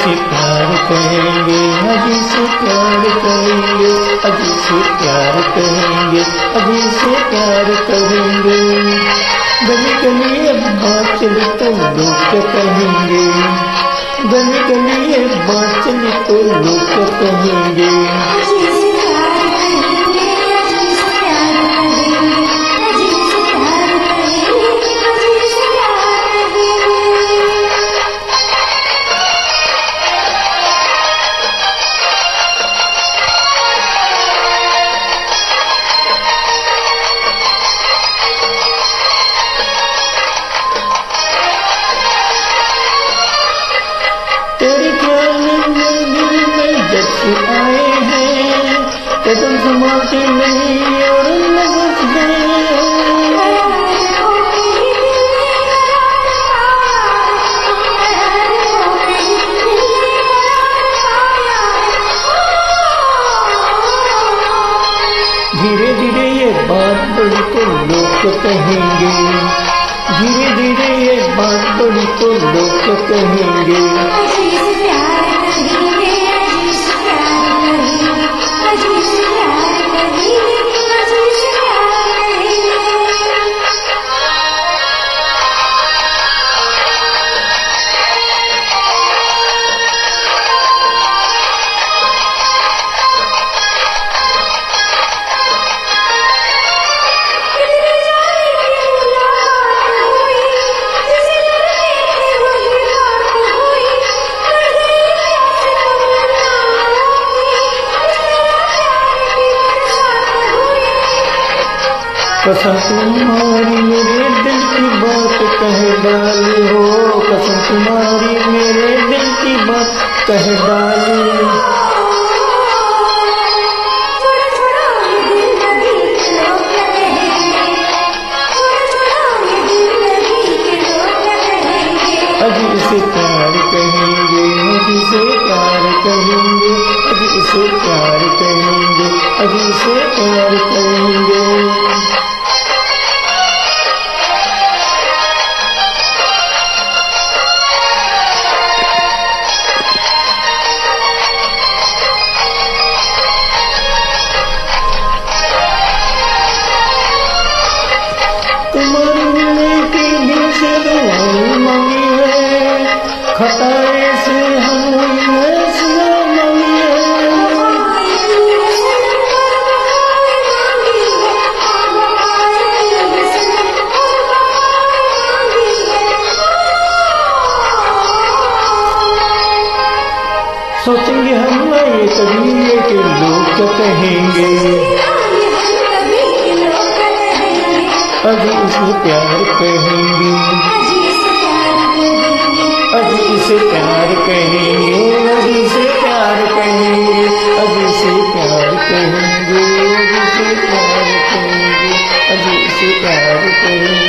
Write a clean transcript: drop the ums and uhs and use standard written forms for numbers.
से प्यार करेंगे, अभी से प्यार करेंगे, अभी से प्यार करेंगे, अभी से प्यार करेंगे। गली गली अब बात चली तो लोग क्या कहेंगे, गली गली अब बात चली तो लोग क्या कहेंगे। तेरे ख्याल में दिल में जब से आए हैं, कदम संभालते नहीं और बस गए। धीरे धीरे ये बात बड़ी तो लोग क्या कहेंगे, धीरे धीरे ये बात बड़ी तो लोग क्या कहेंगे। कसम तुम्हारी मेरे दिल की बात कह डाली हो, कसम तुम्हारी मेरे दिल की बात कह डाली। अभी इसे प्यार कहेंगे, अभी इसे प्यार कहेंगे, अभी इसे प्यार कहेंगे, अभी इसे प्यार कहेंगे। तुम्हारे मिलने के दिल से दुआएं मांगी है, खताए से हम सजा मांगी है। सोचेंगे हम ये कभी के लोग क्या कहेंगे, अभी इसे प्यार कहेंगे, अभी इसे प्यार कहेंगे, अभी इसे प्यार कहेंगे, अभी इसे प्यार कहेंगे, अभी इसे प्यार कहेंगे, अभी इसे प्यार कहेंगे।